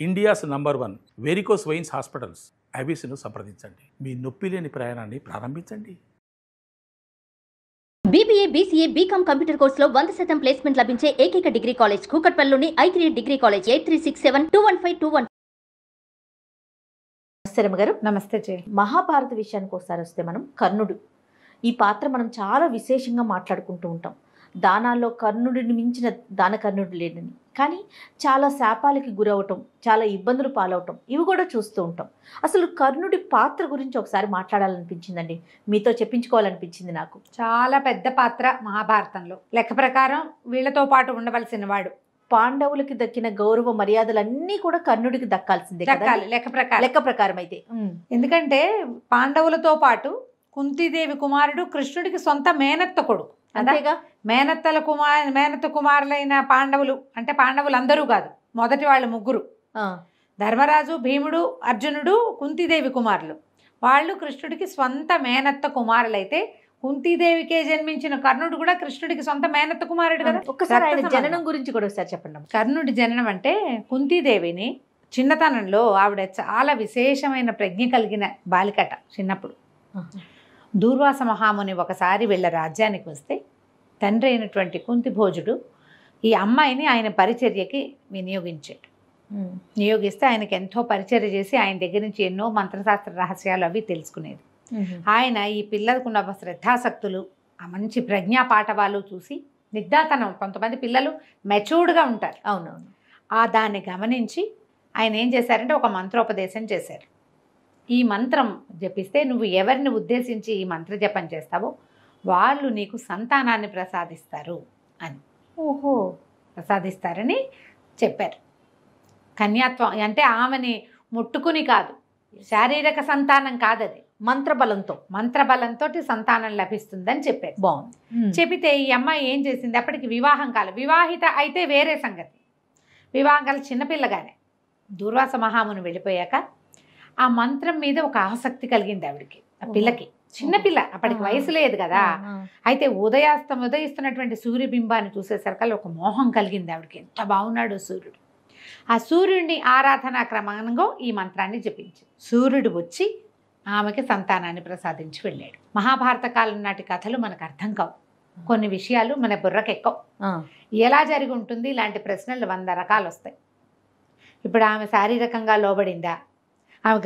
India's #1 varicose veins hospitals ఐబీసీను సంప్రదించండి. మీ నొప్పి లేని ప్రయాణాన్ని ప్రారంభించండి. BBA, BCA, BCom కంప్యూటర్ కోర్సులో 100% ప్లేస్మెంట్ లభించే ఏకైక డిగ్రీ కాలేజ్ కూకట్పల్లిలోని I3 డిగ్రీ కాలేజ్ 8367215215. నమస్తే రమగారు. నమస్తే జయ. మహాభారత విషయానికి ఒకసారి వస్తే మనం కర్ణుడు ఈ పాత్ర మనం చాలా విశేషంగా మాట్లాడుకుంటూ ఉంటాం. దానాల్లో కర్ణుడిని మించిన దానకర్ణుడు లేడని, కానీ చాలా శాపాలకి గురవటం, చాలా ఇబ్బందులు పాలవటం ఇవి కూడా చూస్తూ ఉంటాం. అసలు కర్ణుడి పాత్ర గురించి ఒకసారి మాట్లాడాలనిపించిందండి, మీతో చెప్పించుకోవాలనిపించింది నాకు. చాలా పెద్ద పాత్ర మహాభారతంలో. లెక్క ప్రకారం వీళ్ళతో పాటు ఉండవలసిన వాడు. పాండవులకి దక్కిన గౌరవ మర్యాదలన్నీ కూడా కర్ణుడికి దక్కాల్సిందే దక్కాలి లెక్క ప్రకారం అయితే. ఎందుకంటే పాండవులతో పాటు కుంతీదేవి కుమారుడు కృష్ణుడికి సొంత మేనత్త కొడుకు. అంతేగా, మేనత్త కుమారులైన పాండవులు అంటే పాండవులు అందరూ కాదు, మొదటి వాళ్ళు ముగ్గురు, ధర్మరాజు, భీముడు, అర్జునుడు, కుంతీదేవి కుమారులు. వాళ్ళు కృష్ణుడికి స్వంత మేనత్త కుమారులైతే కుంతీదేవికే జన్మించిన కర్ణుడు కూడా కృష్ణుడికి సొంత మేనత్త కుమారుడు కదా. ఒక్కసారి ఆయన జననం గురించి కూడా ఒకసారి చెప్పండి. కర్ణుడి జననం అంటే కుంతీదేవిని చిన్నతనంలో ఆవిడ చాలా విశేషమైన ప్రజ్ఞ కలిగిన బాలికట. చిన్నప్పుడు దూర్వాస మహాముని ఒకసారి వీళ్ళ రాజ్యానికి వస్తే తండ్రి అయినటువంటి కుంతిభోజుడు ఈ అమ్మాయిని ఆయన పరిచర్యకి నియోగిస్తే ఆయనకి ఎంతో పరిచర్య చేసి ఆయన దగ్గర నుంచి ఎన్నో మంత్రశాస్త్ర రహస్యాలు అవి తెలుసుకునేది. ఆయన ఈ పిల్లలకున్న శ్రద్ధాసక్తులు, ఆ మంచి ప్రజ్ఞా పాఠవాలు చూసి నిగ్ధాతనం, కొంతమంది పిల్లలు మెచ్యూర్డ్గా ఉంటారు, అవునవును, దాన్ని గమనించి ఆయన ఏం చేశారంటే ఒక మంత్రోపదేశం చేశారు. ఈ మంత్రం జపిస్తే నువ్వు ఎవరిని ఉద్దేశించి ఈ మంత్ర జపం చేస్తావో వాళ్ళు నీకు సంతానాన్ని ప్రసాదిస్తారు అని. ప్రసాదిస్తారని చెప్పారు. కన్యాత్వం అంటే ఆమెని ముట్టుకుని కాదు, శారీరక సంతానం కాదు, అది మంత్రబలంతో సంతానం లభిస్తుందని చెప్పారు. బాగుంది. చెబితే ఈ అమ్మాయి ఏం చేసింది, అప్పటికి వివాహం కాలం, వివాహిత అయితే వేరే సంగతి, వివాహం కాలం చిన్నపిల్లగానే. దూర్వాస మహాముని వెళ్ళిపోయాక ఆ మంత్రం మీద ఒక ఆసక్తి కలిగింది ఆవిడికి, ఆ పిల్లకి. చిన్నపిల్ల, అప్పటికి వయసు లేదు కదా. అయితే ఉదయిస్తున్నటువంటి సూర్యబింబాన్ని చూసేసరికల్లా ఒక మోహం కలిగింది ఆవిడకి. ఎంత బాగున్నాడు సూర్యుడు. ఆ సూర్యుడిని ఆరాధనా క్రమంగా ఈ మంత్రాన్ని జపించి సూర్యుడు వచ్చి ఆమెకి సంతానాన్ని ప్రసాదించి వెళ్ళాడు. మహాభారత కాలం నాటి కథలు మనకు అర్థం కావు, కొన్ని విషయాలు మన బుర్రకెక్కవు. ఎలా జరిగి ఉంటుంది ఇలాంటి ప్రశ్నలు 100 రకాలు వస్తాయి. ఇప్పుడు ఆమె శారీరకంగా లోబడిందా, ఆమె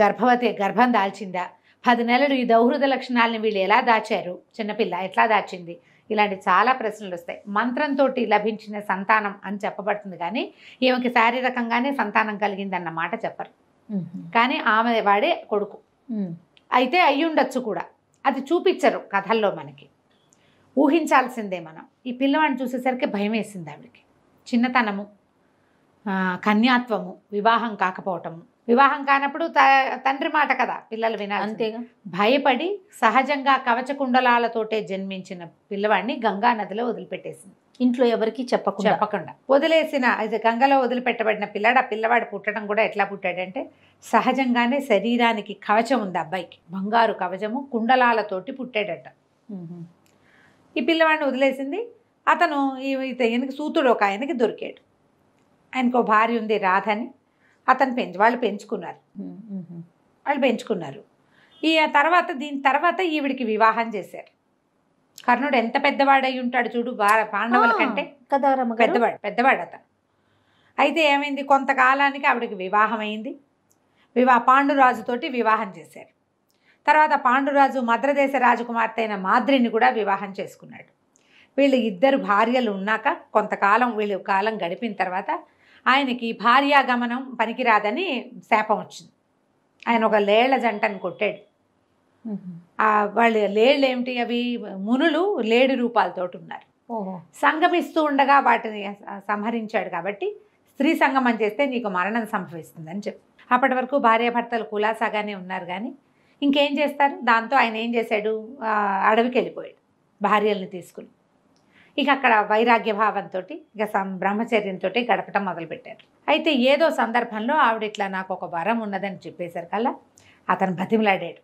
గర్భం దాల్చిందా, 10 నెలలు ఈ దౌహృద లక్షణాలని వీళ్ళు ఎలా దాచారు, చిన్నపిల్ల ఎట్లా దాచింది, ఇలాంటి చాలా ప్రశ్నలు వస్తాయి. మంత్రంతో లభించిన సంతానం అని చెప్పబడుతుంది, కానీ ఈమెకి శారీరకంగానే సంతానం కలిగిందన్న మాట చెప్పరు. కానీ ఆమె వాడే కొడుకు అయితే అయ్యుండొచ్చు కూడా, అది చూపించరు కథల్లో, మనకి ఊహించాల్సిందే మనం. ఈ పిల్లవాడిని చూసేసరికి భయం వేసింది ఆవిడకి. చిన్నతనము, కన్యాత్వము, వివాహం కాకపోవటము. వివాహం కానప్పుడు తండ్రి మాట కదా పిల్లలు వినాలి, అంతేగా. భయపడి సహజంగా కవచ కుండలాలతోటే జన్మించిన పిల్లవాడిని గంగా నదిలో వదిలిపెట్టేసింది. ఇంట్లో ఎవరికి చెప్పకుండా వదిలేసిన, ఇది గంగలో వదిలిపెట్టబడిన పిల్లాడు. ఆ పిల్లవాడు పుట్టడం కూడా ఎట్లా పుట్టాడంటే సహజంగానే శరీరానికి కవచం ఉంది అబ్బాయికి, బంగారు కవచము కుండలాలతోటి పుట్టాడట. ఈ పిల్లవాడిని వదిలేసింది. అతను ఈయనకి సూతుడు ఒక ఆయనకి దొరికాడు. ఆయనకు భార్య ఉంది రాధని. వాళ్ళు పెంచుకున్నారు. దీని తర్వాత ఈవిడికి వివాహం చేశారు. కర్ణుడు ఎంత పెద్దవాడై ఉంటాడు చూడు, పాండవుల కంటే పెద్దవాడు అతను. అయితే ఏమైంది, కొంతకాలానికి ఆవిడకి వివాహం అయింది. పాండురాజుతోటి వివాహం చేశారు. తర్వాత పాండురాజు మద్రదేశ రాజకుమార్తె అయిన మాద్రిని కూడా వివాహం చేసుకున్నాడు. వీళ్ళు 2 భార్యలు ఉన్నాక కొంతకాలం వీళ్ళు కాలం గడిపిన తర్వాత ఆయనకి భార్యాగమనం పనికిరాదని శాపం వచ్చింది. ఆయన ఒక లేళ్ల జంటను కొట్టాడు. వాళ్ళు లేళ్ళు ఏమిటి, అవి మునులు లేడి రూపాలతోటి ఉన్నారు. సంగమిస్తూ ఉండగా వాటిని సంహరించాడు. కాబట్టి స్త్రీ సంగమం చేస్తే నీకు మరణం సంభవిస్తుందని చెప్పి అప్పటి వరకు భార్యాభర్తలు కులాసాగానే ఉన్నారు. కానీ ఇంకేం చేస్తారు, దాంతో ఆయన ఏం చేశాడు, అడవికి వెళ్ళిపోయాడు భార్యల్ని తీసుకుని. ఇక అక్కడ వైరాగ్య భావంతో ఇక బ్రహ్మచర్యంతో గడపటం మొదలుపెట్టారు. అయితే ఏదో సందర్భంలో ఆవిడ ఇట్లా నాకు ఒక వరం ఉన్నదని చెప్పేసరికల్లా అతను బతిమలాడాడు.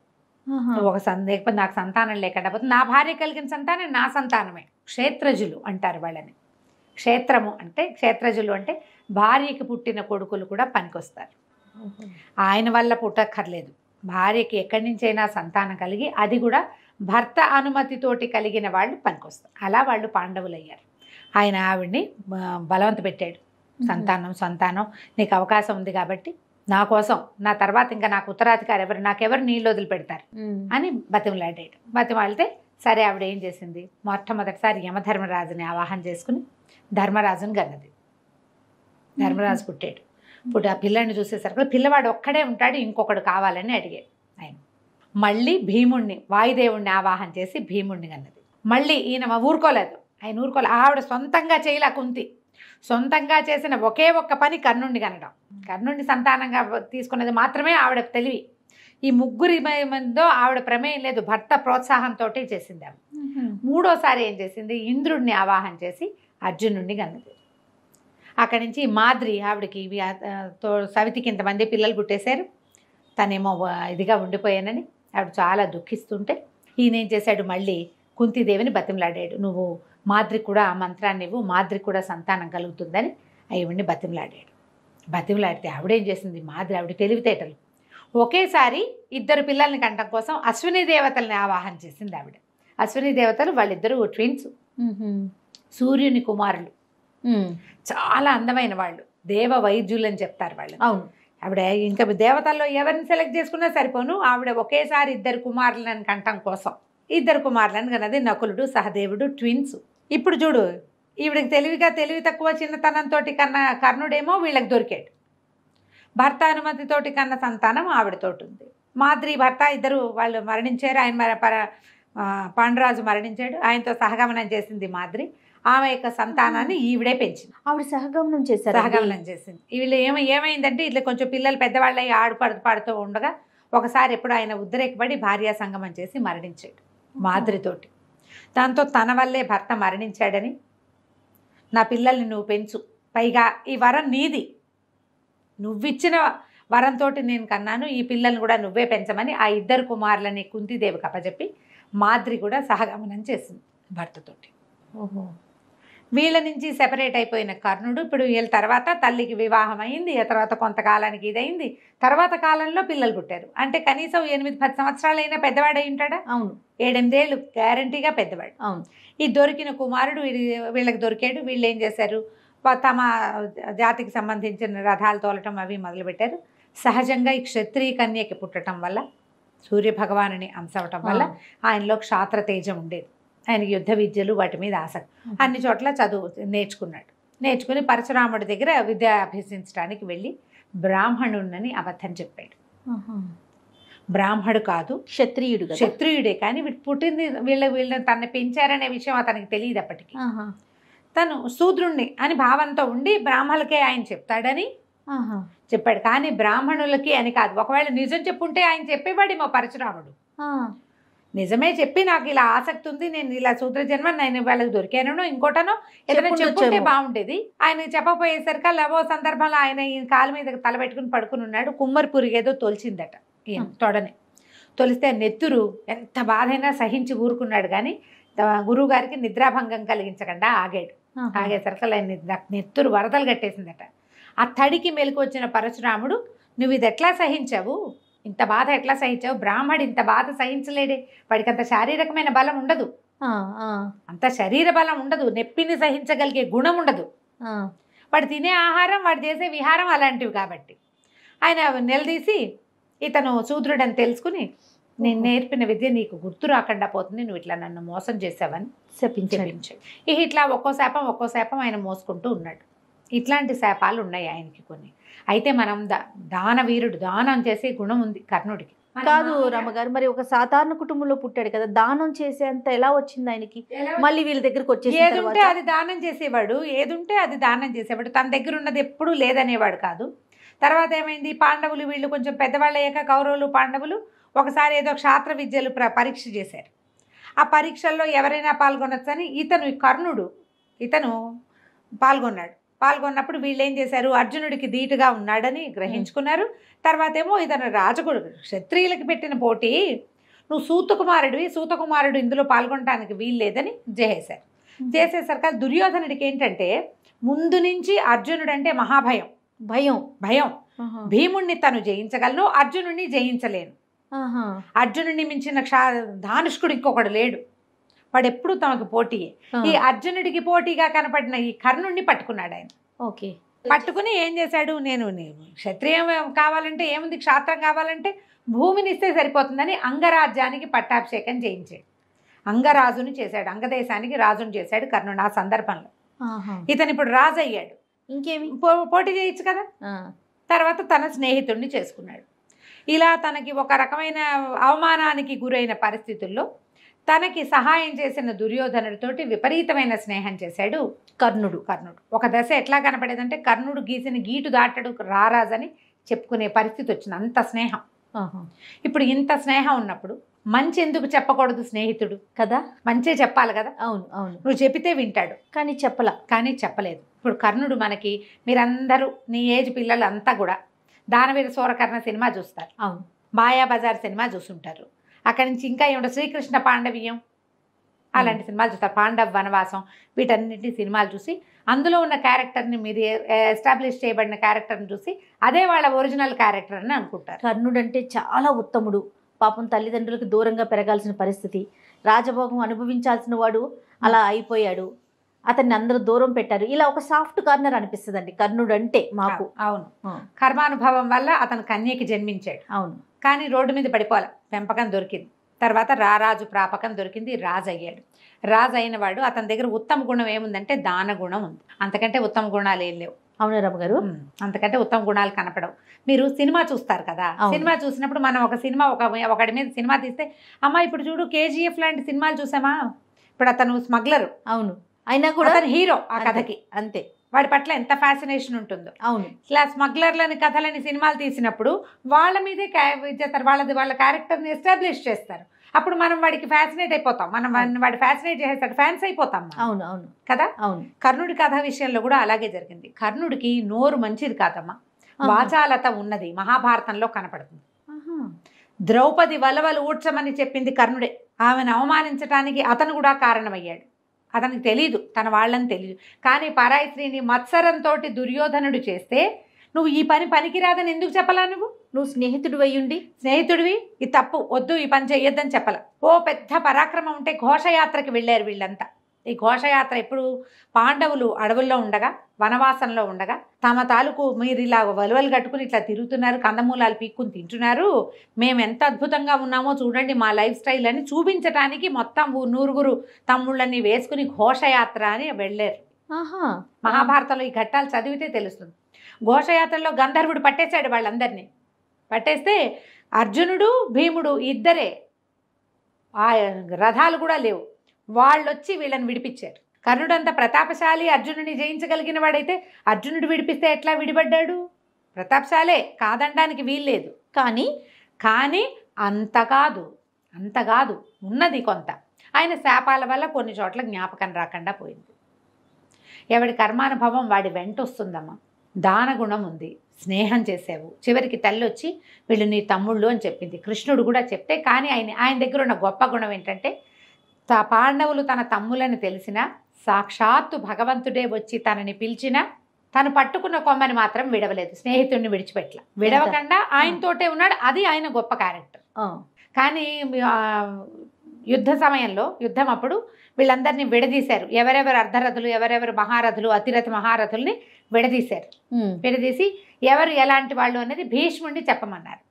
లేకపోతే నాకు సంతానం లేకుండా పోతే, నా భార్య కలిగిన సంతానం నా సంతానమే. క్షేత్రజులు అంటారు వాళ్ళని. క్షేత్రజులు అంటే భార్యకి పుట్టిన కొడుకులు కూడా పనికొస్తారు. ఆయన వల్ల పుట్టక్కర్లేదు, భార్యకి ఎక్కడి నుంచైనా సంతానం కలిగి అది కూడా భర్త అనుమతితోటి కలిగిన వాళ్ళు పనికొస్తారు. అలా వాళ్ళు పాండవులు అయ్యారు. ఆయన ఆవిడ్ని బలవంత పెట్టాడు, సంతానం నీకు అవకాశం ఉంది కాబట్టి నా కోసం, నా తర్వాత ఇంకా నాకు ఉత్తరాధికారి ఎవరు, నాకెవరు నీళ్ళు వదిలిపెడతారు అని బతిమలాడాడు. బతిమాలితే సరే ఆవిడ ఏం చేసింది, మొట్టమొదటిసారి యమధర్మరాజుని ఆవాహన చేసుకుని ధర్మరాజుని గన్నది. ధర్మరాజు పుట్టాడు. ఇప్పుడు ఆ పిల్లాడిని చూసేసరికి పిల్లవాడు ఒక్కడే ఉంటాడు, ఇంకొకడు కావాలని అడిగాడు ఆయన. మళ్ళీ భీముణ్ణి, వాయుదేవుణ్ణి ఆవాహన చేసి భీముణ్ణి కన్నది. మళ్ళీ ఈయన ఊరుకోలేదు, ఆవిడ సొంతంగా చేయలే కుంతి. సొంతంగా చేసిన ఒకే ఒక్క పని కర్ణుడిని కనడం. కర్ణుడిని సంతానంగా తీసుకున్నది మాత్రమే ఆవిడ తెలివి. ఈ ముగ్గురి మందో ఆవిడ ప్రమేయం లేదు, భర్త ప్రోత్సాహంతో చేసింది ఆవిడ. మూడోసారి ఏం చేసింది, ఇంద్రుడిని ఆవాహన చేసి అర్జునుడిని కన్నది. అక్కడి నుంచి మాద్రి ఆవిడకి సవితికి ఇంతమంది పిల్లలు పుట్టేశారు, తనేమో ఇదిగా ఉండిపోయానని ఆవిడ చాలా దుఃఖిస్తుంటే ఈయన ఏం చేశాడు, మళ్ళీ కుంతీదేవిని బతిమలాడాడు. నువ్వు మాద్రికి కూడా ఆ మంత్రాన్ని ఇవ్వు, మాద్రికి కూడా సంతానం కలుగుతుందని ఆవిడ్ని బతిమలాడాడు. బతిమలాడితే ఆవిడేం చేసింది, మాద్రి ఆవిడ తెలివితేటలు, ఒకేసారి ఇద్దరు పిల్లల్ని కంటం కోసం అశ్విని దేవతల్ని ఆవాహన చేసింది ఆవిడ. అశ్విని దేవతలు వాళ్ళిద్దరూ ట్విన్స్, సూర్యుని కుమారులు, చాలా అందమైన వాళ్ళు, దేవ వైద్యులు అని చెప్తారు వాళ్ళు. అవును, ఆవిడ ఇంకా దేవతల్లో ఎవరిని సెలెక్ట్ చేసుకున్నా సరిపోను, ఆవిడ ఒకేసారి ఇద్దరు కుమారులను కంటం కోసం ఇద్దరు కుమారులను కన్నది, నకులుడు సహదేవుడు ట్విన్స్. ఇప్పుడు చూడు, ఈవిడికి తెలివి తక్కువ చిన్నతనంతో కర్ణుడేమో వీళ్ళకి దొరికాడు. భర్త అనుమతితోటి కన్న సంతానం ఆవిడతోటి ఉంది. మాద్రి భర్త ఇద్దరు వాళ్ళు మరణించారు. ఆయన పాండురాజు మరణించాడు, ఆయనతో సహగమనం చేసింది మాద్రి. ఆమె యొక్క సంతానాన్ని ఈవిడే పెంచింది. ఆవిడ సహగమనం చేశారు. సహగమనం చేసింది. వీళ్ళు ఏమైందంటే ఇట్లా కొంచెం పిల్లలు పెద్దవాళ్ళు అయ్యి పాడుతూ ఉండగా ఒకసారి ఎప్పుడు ఆయన ఉద్రేకపడి భార్యా సంగమం చేసి మరణించాడు మాద్రితోటి. దాంతో తన వల్లే భర్త మరణించాడని, నా పిల్లల్ని నువ్వు పెంచు, పైగా ఈ వరం నీది, నువ్విచ్చిన వరంతో నేను కన్నాను, ఈ పిల్లల్ని కూడా నువ్వే పెంచమని ఆ ఇద్దరు కుమారులని కుంతీదేవికి అప్పచెప్పి మాద్రి కూడా సహగమనం చేసింది భర్తతోటి. ఓహో. వీళ్ళ నుంచి సెపరేట్ అయిపోయిన కర్ణుడు ఇప్పుడు వీళ్ళ తర్వాత తల్లికి వివాహం అయింది, ఆ తర్వాత కొంతకాలానికి ఇదైంది, తర్వాత కాలంలో పిల్లలు పుట్టారు. అంటే కనీసం 8-10 సంవత్సరాలు అయినా పెద్దవాడు అయి ఉంటాడా? అవును, 7-8 ఏళ్ళు గ్యారంటీగా పెద్దవాడు. అవును. ఈ దొరికిన కుమారుడు వీళ్ళకి దొరికాడు. వీళ్ళు ఏం చేశారు, తమ జాతికి సంబంధించిన రథాలు తోలటం అవి మొదలుపెట్టారు. సహజంగా ఈ క్షత్రియ కన్యకి పుట్టడం వల్ల, సూర్యభగవానుని అంశవటం వల్ల ఆయనలో క్షాత్ర తేజం ఉండేది. ఆయనకి యుద్ధ విద్యలు వాటి మీద ఆసక్తి. అన్ని చోట్ల చదువు నేర్చుకుని పరశురాముడి దగ్గర విద్య అభ్యసించడానికి వెళ్ళి బ్రాహ్మణుడిని అబద్ధం చెప్పాడు. బ్రాహ్మడు కాదు, క్షత్రియుడే. కానీ వీడు పుట్టింది వీళ్ళని తనని పెంచారనే విషయం అతనికి తెలియదు అప్పటికి. తను శూద్రుణ్ణి అని భావంతో ఉండి బ్రాహ్మణులకే ఆయన చెప్తాడని చెప్పాడు. కానీ బ్రాహ్మణులకి అని కాదు. ఒకవేళ నిజం చెప్పుంటే ఆయన చెప్పేవాడేమో పరశురాముడు. నిజమే చెప్పి నాకు ఇలా ఆసక్తి ఉంది, నేను ఇలా శూద్ర జన్మ, నేను వాళ్ళకి దొరికానో ఇంకోటనో ఏదైనా చెప్పుంటే బాగుండేది. ఆయన చెప్పపోయేసరికి లవో సందర్భంలో ఆయన ఈయన కాలు మీద తలబెట్టుకుని పడుకుని ఉన్నాడు. కుమ్మరి ఏదో తొలిచిందట ఈయన తొడని. తొలిస్తే నెత్తురు ఎంత బాధైనా సహించి ఊరుకున్నాడు. కానీ గురువు గారికి నిద్రాభంగం కలిగించకుండా ఆగేసరికి ఆయన నెత్తురు వరదలు కట్టేసిందట. ఆ తడికి మెలకు వచ్చిన పరశురాముడు, నువ్వు ఇది ఎట్లా సహించావు, ఇంత బాధ ఎట్లా సహించావు, బ్రాహ్మడు ఇంత బాధ సహించలేడే, వాడికి అంత శారీరకమైన బలం ఉండదు, అంత శరీర బలం ఉండదు, నొప్పిని సహించగలిగే గుణం ఉండదు, వాడు తినే ఆహారం వాడు చేసే విహారం అలాంటివి. కాబట్టి ఆయన నిలదీసి, ఇతను శూద్రుడని తెలుసుకుని, నేను నేర్పిన విద్య నీకు గుర్తు రాకుండా పోతుంది, నువ్వు ఇట్లా నన్ను మోసం చేసావని చెప్పించాడు. ఇట్లా ఒక్కో శాపం ఆయన మోసుకుంటూ ఉన్నాడు. ఇట్లాంటి శాపాలు ఉన్నాయి ఆయనకి కొన్ని. అయితే మనం దానవీరుడు, దానం చేసే గుణం ఉంది కర్ణుడికి. కాదు రమ్మగారు, మరి ఒక సాధారణ కుటుంబంలో పుట్టాడు కదా, దానం చేసేంత ఎలా వచ్చింది ఆయనకి? మళ్ళీ వీళ్ళ దగ్గరకు వచ్చేసి ఏదుంటే అది దానం చేసేవాడు, ఏదుంటే అది దానం చేసేవాడు. తన దగ్గర ఉన్నది ఎప్పుడూ లేదనేవాడు కాదు. తర్వాత ఏమైంది, పాండవులు వీళ్ళు కొంచెం పెద్దవాళ్ళు అయ్యాక, కౌరవులు పాండవులు ఒకసారి ఏదో క్షాత్ర విద్యలు పరీక్ష చేశారు. ఆ పరీక్షల్లో ఎవరైనా పాల్గొనొచ్చని కర్ణుడు పాల్గొన్నప్పుడు వీళ్ళు ఏం చేశారు, అర్జునుడికి ధీటుగా ఉన్నాడని గ్రహించుకున్నారు. తర్వాత ఏమో ఇతను రాజగుడు, క్షత్రియులకి పెట్టిన పోటీ, నువ్వు సూతకుమారుడు ఇందులో పాల్గొనడానికి వీలు లేదని చేసేశారు. చేసేసరికి దుర్యోధనుడికి ఏంటంటే ముందు నుంచి అర్జునుడు అంటే మహాభయం, భయం. భయం. ఆహా. భీముణ్ణి తను జయించగలను, అర్జునుడిని జయించలేను. ఆహా. అర్జునుడిని మించిన ధానుష్కుడు ఇంకొకడు లేడు, వాడు ఎప్పుడు తమకు పోటీయే. ఈ అర్జునుడికి పోటీగా కనపడిన ఈ కర్ణుడిని పట్టుకున్నాడు ఆయన. ఓకే. పట్టుకుని ఏం చేశాడు, నేను క్షత్రియం కావాలంటే ఏముంది, క్షాత్రం కావాలంటే భూమిని ఇస్తే సరిపోతుందని అంగరాజ్యానికి పట్టాభిషేకం చేయించాడు. అంగరాజుని చేశాడు, అంగదేశానికి రాజుని చేశాడు కర్ణుడు. ఆ సందర్భంలో ఆహా. ఇతను ఇప్పుడు రాజు అయ్యాడు. ఇంకేమి పోటీ చేయొచ్చు కదా. తర్వాత తన స్నేహితుడిని చేసుకున్నాడు. ఇలా తనకి ఒక రకమైన అవమానానికి గురైన పరిస్థితుల్లో తనకి సహాయం చేసిన దుర్యోధనుడితోటి విపరీతమైన స్నేహం చేశాడు కర్ణుడు. ఒక దశ ఎట్లా కనపడేదంటే కర్ణుడు గీసిన గీటు దాటడు రారాజని చెప్పుకునే పరిస్థితి వచ్చింది, అంత స్నేహం. ఇప్పుడు ఇంత స్నేహం ఉన్నప్పుడు మంచి ఎందుకు చెప్పకూడదు స్నేహితుడు కదా, మంచే చెప్పాలి కదా. అవును అవును. నువ్వు చెబితే వింటాడు, కానీ చెప్పలేదు. ఇప్పుడు కర్ణుడు మనకి, మీరందరూ నీ ఏజ్ పిల్లలు అంతా కూడా దానవీర సూరకర్ణ సినిమా చూస్తారు, అవును, మాయాబజార్ సినిమా చూసుంటారు. అక్కడి నుంచి ఇంకా ఏమిటో శ్రీకృష్ణ పాండవీయం అలాంటి సినిమాలు చూస్తారు, పాండవ వనవాసం, వీటన్నింటి సినిమాలు చూసి అందులో ఉన్న క్యారెక్టర్ని, మీరు ఎస్టాబ్లిష్ చేయబడిన క్యారెక్టర్ని చూసి అదే వాళ్ళ ఒరిజినల్ క్యారెక్టర్ అని అనుకుంటారు. కర్ణుడు అంటే చాలా ఉత్తముడు, పాపం తల్లిదండ్రులకు దూరంగా పెరగాల్సిన పరిస్థితి, రాజభోగం అనుభవించాల్సిన వాడు అలా అయిపోయాడు, అతన్ని అందరూ దూరం పెట్టారు. ఇలా ఒక సాఫ్ట్ కార్నర్ అనిపిస్తుందండి కర్ణుడు అంటే మాకు. అవును, కర్మానుభవం వల్ల అతను కన్యకి జన్మించాడు. అవును, కానీ రోడ్డు మీద పడిపోవాలి, పెంపకం దొరికింది. తర్వాత రారాజు ప్రాపకం దొరికింది, రాజు అయ్యాడు. రాజు అయిన వాడు, అతని దగ్గర ఉత్తమ గుణం ఏముందంటే దాన గుణం ఉంది. అంతకంటే ఉత్తమ గుణాలు ఏం లేవు. అవునా రమ్మగారు? అంతకంటే ఉత్తమ గుణాలు కనపడవు. మీరు సినిమా చూస్తారు కదా, సినిమా చూసినప్పుడు మనం ఒక సినిమా ఒకటి మీద సినిమా తీస్తే, అమ్మ ఇప్పుడు చూడు కేజీఎఫ్ లాంటి సినిమాలు చూసామా, ఇప్పుడు అతను స్మగ్లర్, అవును, అయినా కూడా అతను హీరో ఆ కథకి, అంతే, వాడి పట్ల ఎంత ఫ్యాసినేషన్ ఉంటుందో. అవును, ఇలా స్మగ్లర్లని కథలని సినిమాలు తీసినప్పుడు వాళ్ళ మీదే చేస్తారు, వాళ్ళ క్యారెక్టర్ని ఎస్టాబ్లిష్ చేస్తారు. అప్పుడు మనం వాడికి ఫ్యాసినేట్ అయిపోతాం, మనం వాడు ఫ్యాసినేట్ చేసేస్తాడు, ఫ్యాన్స్ అయిపోతాం. అవును అవును కదా. అవును, కర్ణుడి కథ విషయంలో కూడా అలాగే జరిగింది. కర్ణుడికి నోరు మంచిది కాదమ్మా, వాచాలత ఉన్నది, మహాభారతంలో కనపడుతుంది. ద్రౌపది వలవలు ఊడ్చమని చెప్పింది కర్ణుడే, ఆమెను అవమానించడానికి అతను కూడా కారణమయ్యాడు. అతనికి తెలీదు, తన వాళ్ళని తెలీదు. కానీ పరాయి స్త్రీని మత్సరంతో దుర్యోధనుడు చేస్తే నువ్వు ఈ పనికిరాదని ఎందుకు చెప్పలా? నువ్వు స్నేహితుడు అయ్యుండి, స్నేహితుడివి, ఇది తప్పు, వద్దు, ఈ పని చెయ్యొద్దని చెప్పాల. ఓ పెద్ద పరాక్రమం ఉంటే ఘోషయాత్రకి వెళ్ళారు వీళ్ళంతా. ఈ ఘోషయాత్ర ఎప్పుడు, పాండవులు అడవుల్లో ఉండగా, వనవాసంలో ఉండగా, తమ తాలూకు మీరు ఇలా వలువలు కట్టుకుని ఇట్లా తిరుగుతున్నారు, కందమూలాలు పీక్కుని తింటున్నారు, మేము ఎంత అద్భుతంగా ఉన్నామో చూడండి మా లైఫ్ స్టైల్ అని చూపించడానికి మొత్తం 100 తమ్ముళ్ళని వేసుకుని ఘోషయాత్ర అని వెళ్ళారు. మహాభారతంలో ఈ ఘట్టాలు చదివితే తెలుస్తుంది. ఘోషయాత్రలో గంధర్వుడు పట్టేశాడు వాళ్ళందరినీ. పట్టేస్తే అర్జునుడు భీముడు ఇద్దరే, ఆ రథాలు కూడా లేవు, వాళ్ళొచ్చి వీళ్ళని విడిపించారు. కర్ణుడు అంత ప్రతాపశాలి, అర్జునుడిని జయించగలిగిన వాడైతే అర్జునుడు విడిపిస్తే ఎట్లా విడిపడ్డాడు? ప్రతాపశాలే, కాదనడానికి వీల్లేదు. కానీ అంత కాదు, ఉన్నది కొంత. ఆయన శాపాల వల్ల కొన్ని చోట్ల జ్ఞాపకం రాకుండా పోయింది. ఎవడి కర్మానుభవం వాడి వెంట వస్తుందమ్మా. దానగుణం ఉంది, స్నేహం చేసావు, చివరికి తల్లి వచ్చి వీళ్ళు నీ తమ్ముళ్ళు అని చెప్పింది. కృష్ణుడు కూడా చెప్తే, కానీ ఆయన దగ్గర ఉన్న గొప్ప గుణం ఏంటంటే, పాండవులు తన తమ్ములని తెలిసినా, సాక్షాత్తు భగవంతుడే వచ్చి తనని పిలిచినా తను పట్టుకున్న కొమ్మని మాత్రం విడవలేదు, స్నేహితుడిని విడిచిపెట్టల, విడవకుండా ఆయనతోటే ఉన్నాడు. అది ఆయన గొప్ప క్యారెక్టర్. కానీ యుద్ధ సమయంలో, యుద్ధం అప్పుడు వీళ్ళందరినీ విడదీశారు. ఎవరెవరు అర్ధరథులు, ఎవరెవరు మహారథులు, అతిరథ మహారథుల్ని విడదీశారు. విడదీసి ఎవరు ఎలాంటి వాళ్ళు అనేది భీష్ముడిని చెప్పమన్నారు.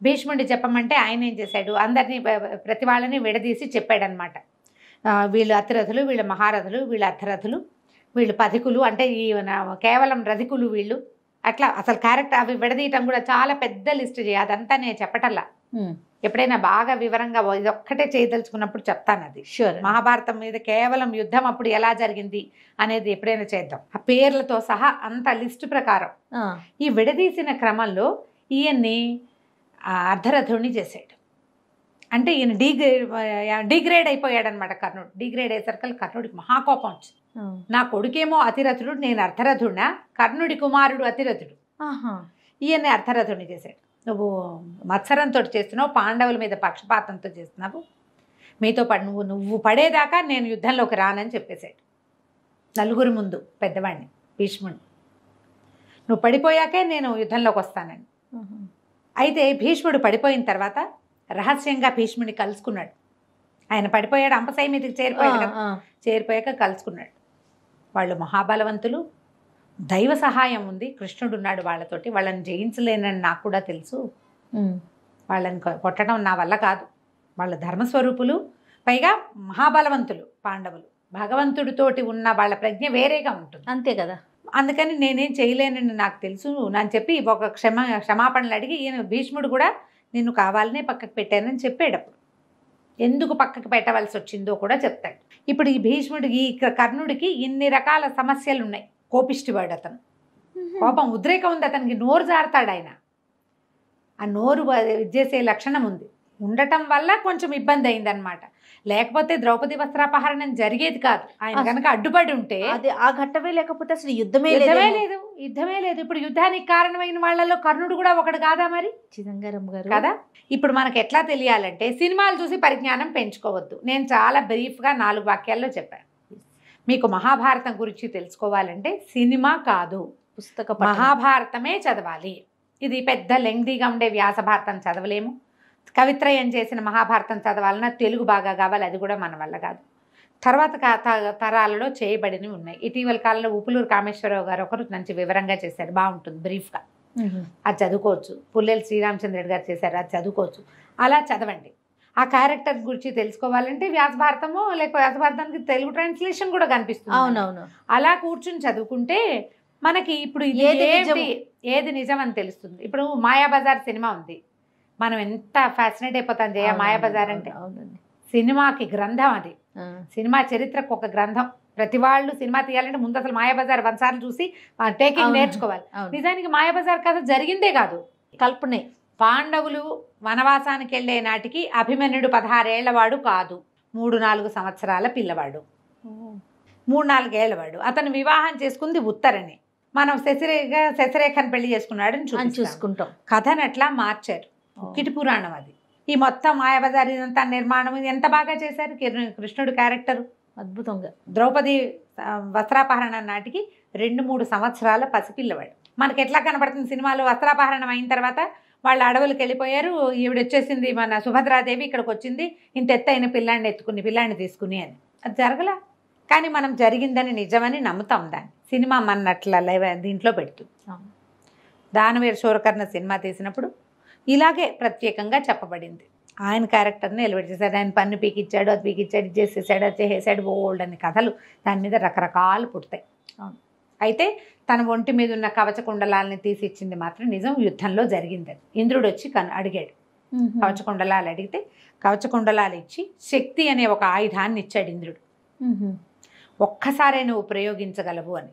భీష్ముడిని చెప్పమంటే ఆయన ఏం చేశాడు, అందరినీ ప్రతి వాళ్ళని విడదీసి చెప్పాడనమాట. వీళ్ళు అతిరథులు, వీళ్ళు మహారథులు, వీళ్ళు అర్ధరథులు, వీళ్ళు పథికులు, అంటే ఈ కేవలం రథికులు వీళ్ళు. అట్లా అసలు క్యారెక్టర్ అవి విడదీయటం కూడా చాలా పెద్ద లిస్ట్ చేయాలి, అదంతా నేను చెప్పటల్లా. ఎప్పుడైనా బాగా వివరంగా ఇదొక్కటే చేయదలుచుకున్నప్పుడు చెప్తాను. అది షూర్. మహాభారతం మీద కేవలం యుద్ధం అప్పుడు ఎలా జరిగింది అనేది ఎప్పుడైనా చేద్దాం, ఆ పేర్లతో సహా అంత లిస్టు ప్రకారం. ఈ విడదీసిన క్రమంలో ఈయన్ని అర్ధరథుడిని చేశాడు. అంటే ఈయన డిగ్రేడ్ అయిపోయాడు అనమాట కర్ణుడు. డిగ్రేడ్ అయ్యేసరికి కర్ణుడికి మహాకోపం వచ్చింది. నా కొడుకేమో అతిరథుడు, నేను అర్ధరథుడినా? కర్ణుడి కుమారుడు అతిరథుడు, ఈయన్ని అర్ధరథుడిని చేశాడు. నువ్వు మత్సరంతో చేస్తున్నావు, పాండవుల మీద పక్షపాతంతో చేస్తున్నావు, మీతో నువ్వు పడేదాకా నేను యుద్ధంలోకి రానని చెప్పేశాడు నలుగురి ముందు పెద్దవాడిని. భీష్ముడు. నువ్వు పడిపోయాకే నేను యుద్ధంలోకి వస్తానని. అయితే భీష్ముడు పడిపోయిన తర్వాత రహస్యంగా భీష్ముడిని కలుసుకున్నాడు. ఆయన పడిపోయాడు, అంపశయ్య మీదకి చేరిపోయాడు కదా, చేరిపోయాక కలుసుకున్నాడు. వాళ్ళు మహాబలవంతులు, దైవ సహాయం ఉంది, కృష్ణుడు ఉన్నాడు వాళ్ళతోటి. వాళ్ళని జయించలేనని నాకు కూడా తెలుసు. వాళ్ళని కొట్టడం నా వల్ల కాదు. వాళ్ళ ధర్మస్వరూపులు, పైగా మహాబలవంతులు పాండవులు. భగవంతుడితోటి ఉన్న వాళ్ళ ప్రజ్ఞ వేరేగా ఉంటుంది. అంతే కదా. అందుకని నేనేం చేయలేనని నాకు తెలుసు అని చెప్పి ఒక క్షమాపణలు అడిగి ఈయన భీష్ముడు కూడా నిన్ను కావాలనే పక్కకు పెట్టానని చెప్పాడు. అప్పుడు ఎందుకు పక్కకు పెట్టవలసి వచ్చిందో కూడా చెప్తాడు. ఇప్పుడు ఈ భీష్ముడు, ఈ కర్ణుడికి ఇన్ని రకాల సమస్యలు ఉన్నాయి. కోపిష్టివాడు అతను, కోపం ఉద్రేకం ఉంది అతనికి, నోరు జారుతాడు ఆయన. ఆ నోరు చేసే లక్షణం ఉంది, ఉండటం వల్ల కొంచెం ఇబ్బంది అయిందనమాట. లేకపోతే ద్రౌపది వస్త్రాపహరణం జరిగేది కాదు. ఆయన కనుక అడ్డుపడి ఉంటే అది ఆ ఘట్టమే లేకపోతే అసలు యుద్ధమే లేదు. ఇప్పుడు యుద్ధానికి కారణమైన వాళ్ళలో కర్ణుడు కూడా ఒకడు కాదా మరి? చిదంబరం గారు కదా. ఇప్పుడు మనకు ఎట్లా తెలియాలంటే సినిమాలు చూసి పరిజ్ఞానం పెంచుకోవద్దు. నేను చాలా బ్రీఫ్గా 4 వాక్యాల్లో చెప్పాను. మీకు మహాభారతం గురించి తెలుసుకోవాలంటే సినిమా కాదు, పుస్తక మహాభారతమే చదవాలి. ఇది పెద్ద లెంగ్దీగా ఉండే వ్యాస భారతం చదవలేము. కవిత్రయం చేసిన మహాభారతం చదవాలన్నా తెలుగు బాగా కావాలి, అది కూడా మన వల్ల కాదు. తర్వాత తరాలలో చేయబడినవి ఉన్నాయి. ఇటీవల కాలంలో ఉపులూరు కామేశ్వరరావు గారు ఒకరు మంచి వివరంగా చేశారు, బాగుంటుంది బ్రీఫ్గా, అది చదువుకోవచ్చు. పుల్లెల శ్రీరామచంద్రుడు గారు చేశారు, అది చదువుకోవచ్చు. అలా చదవండి. ఆ క్యారెక్టర్ గురించి తెలుసుకోవాలంటే వ్యాస భారతము, లేక వ్యాస భారతానికి తెలుగు ట్రాన్స్లేషన్ కూడా కనిపిస్తుంది. అవునవును. అలా కూర్చుని చదువుకుంటే మనకి ఇప్పుడు ఏది నిజం అని తెలుస్తుంది. ఇప్పుడు మాయాబజార్ సినిమా ఉంది, మనం ఎంత ఫ్యాసినేట్ అయిపోతాం జయ. మాయాబజార్ అంటే సినిమాకి గ్రంథం, అది సినిమా చరిత్రకు ఒక గ్రంథం. ప్రతి వాళ్ళు సినిమా తీయాలంటే ముందు అసలు మాయాబజార్ 100 సార్లు చూసి టేకింగ్ నేర్చుకోవాలి. నిజానికి మాయాబజార్ కథ జరిగిందే కాదు, కల్పనే. పాండవులు వనవాసానికి వెళ్ళే నాటికి అభిమన్యుడు 16 ఏళ్లవాడు కాదు, 3-4 సంవత్సరాల పిల్లవాడు, 3-4 ఏళ్లవాడు. అతను వివాహం చేసుకుంది ఉత్తరని. మనం శశిరేఖను పెళ్లి చేసుకున్నాడని చూసుకుంటాం. కథను ఎట్లా మార్చారు, కిటి పురాణం అది. ఈ మొత్తం మాయాబజార్ ఇదంతా నిర్మాణం ఎంత బాగా చేశారు. కృష్ణుడు క్యారెక్టర్ అద్భుతంగా. ద్రౌపది వస్త్రాపహరణం నాటికి 2-3 సంవత్సరాల పసిపిల్లవాడు. మనకి ఎట్లా కనబడుతుంది సినిమాలో, వస్త్రాపహరణం అయిన తర్వాత వాళ్ళు అడవులకు వెళ్ళిపోయారు, ఈవిడ వచ్చేసింది మన సుభద్రాదేవి ఇక్కడికి వచ్చింది, ఇంత ఎత్తైన పిల్లాన్ని తీసుకుని అని. అది జరగలా, కానీ మనం జరిగిందని నిజమని నమ్ముతాం. దాన్ని సినిమా మన్నట్ల దీంట్లో పెడుతుంది. దానవీర శూరకర్ణ సినిమా తీసినప్పుడు ఇలాగే ప్రత్యేకంగా చెప్పబడింది. ఆయన క్యారెక్టర్ని ఎలివేట్ చేశాడు. ఆయన పన్ను పీకిచ్చాడు, అది పీకిచ్చాడు, ఇది చేసేసాడు, అది చేసేసాడు, ఓల్డ్ అని కథలు దాని మీద రకరకాలు పుడతాయి. అయితే తన ఒంటి మీద ఉన్న కవచ కుండలాలని తీసి ఇచ్చింది మాత్రం నిజం, యుద్ధంలో జరిగింది. ఇంద్రుడు వచ్చి అడిగాడు, కవచ కుండలాలు అడిగితే కవచ కుండలాలు ఇచ్చి శక్తి అనే ఒక ఆయుధాన్ని ఇచ్చాడు ఇంద్రుడు. ఒక్కసారే నువ్వు ప్రయోగించగలవు అని.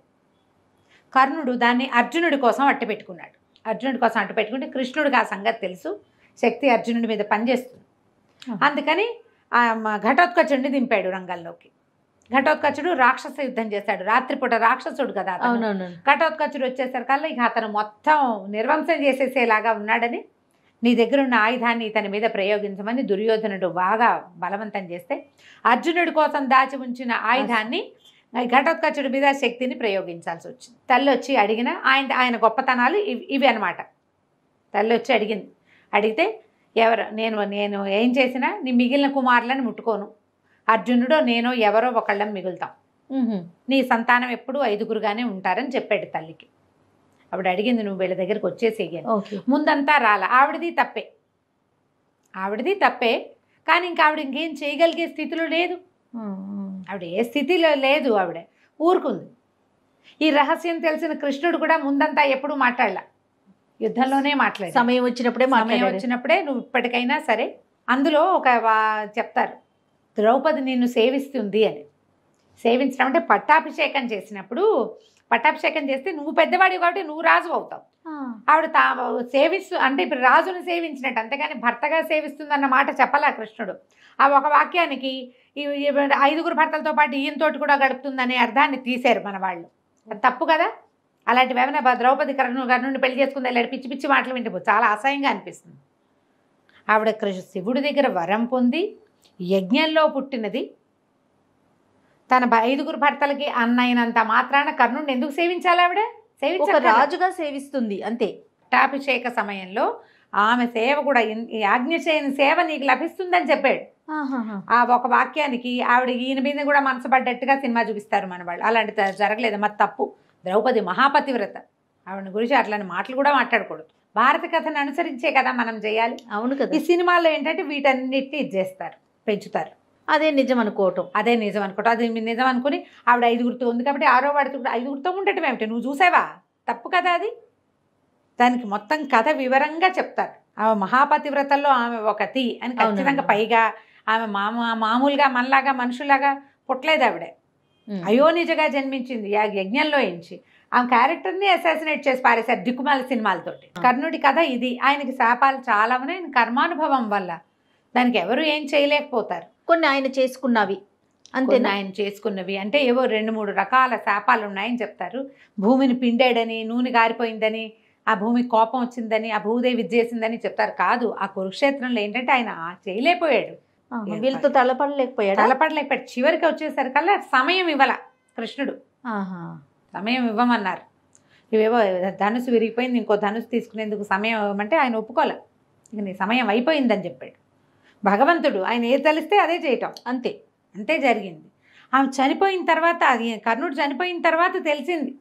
కర్ణుడు దాన్ని అర్జునుడి కోసం అట్టపెట్టుకున్నాడు. అర్జునుడి కోసం అట్టపెట్టుకుంటే కృష్ణుడికి ఆ సంగతి తెలుసు, శక్తి అర్జునుడి మీద పనిచేస్తుంది. అందుకని ఘటోత్కచుడిని దింపాడు రంగంలోకి. ఘటోత్కచుడు రాక్షస యుద్ధం చేశాడు, రాత్రిపూట రాక్షసుడు కదా. ఘటోత్కచుడు వచ్చేసరికల్లా ఇక అతను మొత్తం నిర్వంశం చేసేసేలాగా ఉన్నాడని నీ దగ్గర ఉన్న ఆయుధాన్ని ఇతని మీద ప్రయోగించమని దుర్యోధనుడు బాగా బలవంతం చేస్తే అర్జునుడి కోసం దాచి ఉంచిన ఆయుధాన్ని ఘటోత్కచుడి మీద శక్తిని ప్రయోగించాల్సి వచ్చింది. తల్లి వచ్చి అడిగిన ఆయన గొప్పతనాలు ఇవి అనమాట. తల్లి వచ్చి అడిగితే నేను ఏం చేసినా నీ మిగిలిన కుమారులను ముట్టుకోను, అర్జునుడో నేనో ఎవరో ఒకళ్ళని మిగులుతాం, నీ సంతానం ఎప్పుడూ 5గురుగానే ఉంటారని చెప్పాడు తల్లికి. ఆవిడ అడిగింది, నువ్వు వీళ్ళ దగ్గరికి వచ్చేసేయను. ముందంతా రాల, ఆవిడది తప్పే, కానీ ఇంకా ఆవిడ ఇంకేం చేయగలిగే స్థితిలో లేదు. ఆవిడ ఏ స్థితిలో లేదు, ఆవిడ ఊరుకుంది. ఈ రహస్యం తెలిసిన కృష్ణుడు కూడా ముందంతా ఎప్పుడూ మాట్లాడలా, యుద్ధంలోనే మాట్లాడాడు. సమయం వచ్చినప్పుడే నువ్వు ఇప్పటికైనా సరే. అందులో ఒక చెప్తారు, ద్రౌపది నిన్ను సేవిస్తుంది అని. సేవించడం అంటే పట్టాభిషేకం చేసినప్పుడు, పట్టాభిషేకం చేస్తే నువ్వు పెద్దవాడివి కాబట్టి నువ్వు రాజు అవుతావు. ఆవిడ సేవిస్తూ అంటే ఇప్పుడు రాజును సేవించినట్టు, అంతేగాని భర్తగా సేవిస్తుంది అన్న మాట చెప్పాలా కృష్ణుడు. ఆ ఒక వాక్యానికి 5గురు భర్తలతో పాటు ఈయనతోటి కూడా గడుపుతుందనే అర్థాన్ని తీశారు మన వాళ్ళు. అది తప్పు కదా. అలాంటివి ఏమైనా ద్రౌపది కర్ణుడిని పెళ్లి చేసుకుంది వెళ్ళాడు, పిచ్చి పిచ్చి మాటలు వింటే చాలా అసహ్యంగా అనిపిస్తుంది. ఆవిడ శివుడి దగ్గర వరం పొంది యజ్ఞంలో పుట్టినది, తన 5గురు భర్తలకి అన్న అయినంత మాత్రాన కర్ణుడిని ఎందుకు సేవించాలి ఆవిడ? ఒక సేవించాలి. రాజుగా సేవిస్తుంది అంతే. పట్టాభిషేక సమయంలో ఆమె సేవ కూడా ఈ ఆజ్ఞ చేయని సేవ నీకు లభిస్తుందని చెప్పాడు. ఆ ఒక వాక్యానికి ఆవిడ ఈయన మీద కూడా మనసు పడ్డట్టుగా సినిమా చూపిస్తారు మన వాళ్ళు. అలాంటి జరగలేదు. మరి తప్పు. ద్రౌపది మహాపతివ్రత, ఆవిడ గురించి అట్లాంటి మాటలు కూడా మాట్లాడకూడదు. భారత కథను అనుసరించే కదా మనం చేయాలి. అవును కదా. ఈ సినిమాల్లో ఏంటంటే వీటన్నిటిని ఇది చేస్తారు, పెంచుతారు. అదే నిజం అనుకోవటం. అదే నిజం అనుకోవటం. అది నిజం అనుకుని ఆవిడ 5గురితో ఉంది కాబట్టి 6వ వాడితో కూడా 5గురితో ఉండటం ఏమిటి? నువ్వు చూసావా? తప్పు కదా అది. దానికి మొత్తం కథ వివరంగా చెప్తారు. ఆమె మహాపతివ్రతల్లో ఆమె ఒకటి అని ఖచ్చితంగా. పైగా ఆమె మామూలుగా మనలాగా మనుషులాగా పుట్టలేదు ఆవిడ. అయోనిజగా జన్మించింది యజ్ఞంలో ఎంచి. ఆమె క్యారెక్టర్ని అసాసినేట్ చేసి పారేశారు దిక్కుమాల సినిమాలతోటి. కర్ణుడి కథ ఇది. ఆయనకి శాపాలు చాలా ఉన్నాయి. ఆయన కర్మానుభవం వల్ల దానికి ఎవరు ఏం చేయలేకపోతారు. కొన్ని ఆయన చేసుకున్నవి అంతే. ఆయన చేసుకున్నవి అంటే ఏవో 2-3 రకాల శాపాలు ఉన్నాయని చెప్తారు. భూమిని పిండాడని, నూనె గారిపోయిందని, ఆ భూమికి కోపం వచ్చిందని, ఆ భూదేవి చేసిందని చెప్తారు. కాదు, ఆ కురుక్షేత్రంలో ఏంటంటే ఆయన చేయలేకపోయాడు. వీళ్ళతో తలపడలేకపోయాడు. చివరికి వచ్చేసరికల్లా సమయం ఇవ్వాల కృష్ణుడు. సమయం ఇవ్వమన్నారు. ఇవేవో ధనుసు విరిగిపోయింది, ఇంకో ధనుసు తీసుకునేందుకు సమయం ఇవ్వమంటే ఆయన ఒప్పుకోలే. ఇక నీ సమయం అయిపోయిందని చెప్పాడు. భగవంతుడు ఆయన ఏది తలిస్తే అదే చేయటం. అంతే అంతే జరిగింది. ఆమె చనిపోయిన తర్వాత, అది కర్ణుడు చనిపోయిన తర్వాత తెలిసింది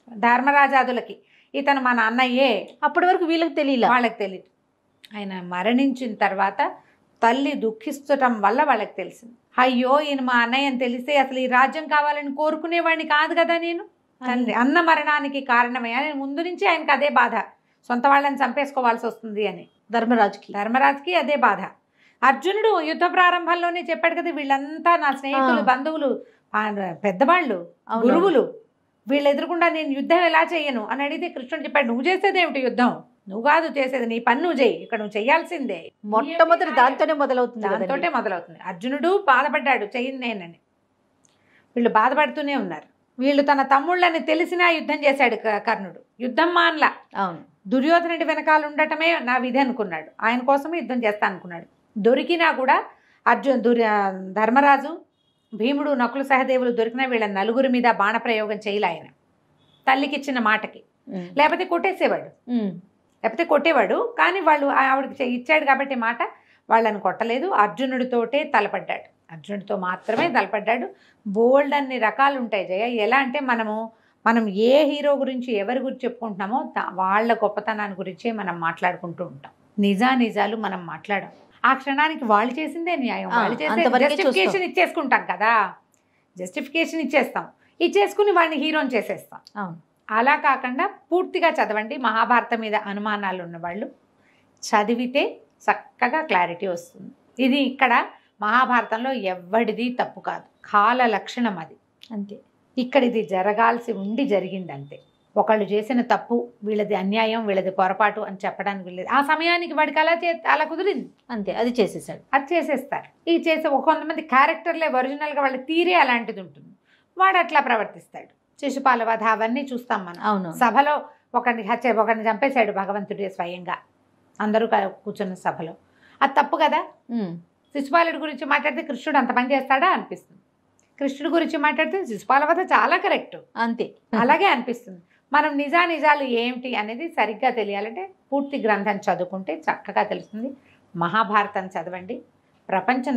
ధర్మరాజాదులకి ఇతను మన అన్నయ్యే. అప్పటి వరకు వీళ్ళకి తెలియదు, వాళ్ళకి తెలియదు. ఆయన మరణించిన తర్వాత తల్లి దుఃఖిస్తటం వల్ల వాళ్ళకి తెలిసింది. అయ్యో ఈయన మా అన్నయ్య అని తెలిస్తే అసలు ఈ రాజ్యం కావాలని కోరుకునేవాడిని కాదు కదా నేను. తండ్రి అన్న మరణానికి కారణమే అని ముందు నుంచి ఆయనకి అదే బాధ. సొంత వాళ్ళని చంపేసుకోవాల్సి వస్తుంది అని ధర్మరాజుకి అదే బాధ. అర్జునుడు యుద్ధ ప్రారంభంలోనే చెప్పాడు కదా, వీళ్ళంతా నా స్నేహితులు, బంధువులు, పెద్దవాళ్ళు, గురువులు, వీళ్ళు ఎదురుకుండా నేను యుద్ధం ఎలా చేయను అని అడిగితే కృష్ణుడు చెప్పాడు, నువ్వు చేసేది ఏమిటి యుద్ధం? నువ్వు కాదు చేసేది, నీ పని నువ్వు చేయి. ఇక్కడ నువ్వు చేయాల్సిందే. మొట్టమొదటి దాంతోనే మొదలవుతుంది. అర్జునుడు బాధపడ్డాడు, చెయ్యింది నేనని. వీళ్ళు బాధపడుతూనే ఉన్నారు. వీళ్ళు తన తమ్ముళ్ళని తెలిసినా యుద్ధం చేశాడు కర్ణుడు. యుద్ధం మానలా. అవును, దుర్యోధనుడి వెనకాల ఉండటమే నా విధి అనుకున్నాడు. ఆయన కోసమే యుద్ధం చేస్తా అనుకున్నాడు. దొరికినా కూడా ధర్మరాజు, భీముడు, నకుల సహదేవులు దొరికినా వీళ్ళ నలుగురి మీద బాణప్రయోగం చేయలే ఆయన. తల్లికి ఇచ్చిన మాటకి. లేకపోతే కొట్టేవాడు. కానీ వాళ్ళు ఆవిడకి ఇచ్చాడు కాబట్టి మాట, వాళ్ళని కొట్టలేదు. అర్జునుడితోటే తలపడ్డాడు. అర్జునుడితో మాత్రమే తలపడ్డాడు. బోల్డ్ అన్ని రకాలు ఉంటాయి జయ. ఎలా అంటే మనం ఏ హీరో గురించి ఎవరి గురించి చెప్పుకుంటున్నామో వాళ్ళ గొప్పతనాన్ని గురించే మనం మాట్లాడుకుంటూ ఉంటాం. నిజాలు మనం మాట్లాడం. ఆ క్షణానికి వాళ్ళు చేసిందే న్యాయం. వాళ్ళు చేసే జస్టిఫికేషన్ ఇచ్చేసుకుంటాం కదా. జస్టిఫికేషన్ ఇచ్చేసుకుని వాడిని హీరోని చేసేస్తాం. అవును, అలా కాకుండా పూర్తిగా చదవండి. మహాభారతం మీద అనుమానాలు ఉన్నవాళ్ళు చదివితే చక్కగా క్లారిటీ వస్తుంది. ఇది ఇక్కడ మహాభారతంలో ఎవడిది తప్పు కాదు, కాల లక్షణం అది అంతే. ఇక్కడ ఇది జరగాల్సి ఉండి జరిగిందంతే. ఒకళ్ళు చేసిన తప్పు, వీళ్ళది అన్యాయం, వీళ్ళది పొరపాటు అని చెప్పడానికి వీళ్ళది. ఆ సమయానికి వాడికి అలా కుదిరింది అంతే, అది చేసేసాడు. అది చేసేస్తారు. ఇది చేసే కొంతమంది క్యారెక్టర్లే ఒరిజినల్గా వాళ్ళ తీరే అలాంటిది ఉంటుంది. వాడు అట్లా ప్రవర్తిస్తాడు. శిశుపాల వధ అవన్నీ చూస్తాం మనం. అవును, సభలో ఒకరిని చంపేశాడు భగవంతుడే స్వయంగా, అందరూ కూర్చున్న సభలో. అది తప్పు కదా. శిశుపాలుడి గురించి మాట్లాడితే కృష్ణుడు అంత పని చేస్తాడా అనిపిస్తుంది. కృష్ణుడి గురించి మాట్లాడితే శిశుపాల వధ చాలా కరెక్ట్ అంతే, అలాగే అనిపిస్తుంది. మనం నిజాలు ఏమిటి అనేది సరిగ్గా తెలియాలంటే పూర్తి గ్రంథం చదువుకుంటే చక్కగా తెలుస్తుంది. మహాభారతం చదవండి, ప్రపంచం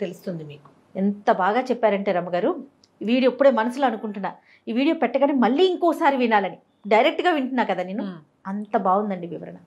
తెలుస్తుంది మీకు. ఎంత బాగా చెప్పారంటే రమ్మగారు. ఈ వీడియో ఇప్పుడే మనసులో అనుకుంటున్నా, ఈ వీడియో పెట్టగానే మళ్ళీ ఇంకోసారి వినాలని. డైరెక్ట్గా వింటున్నా కదా నేను. అంత బాగుందండి వివరణ.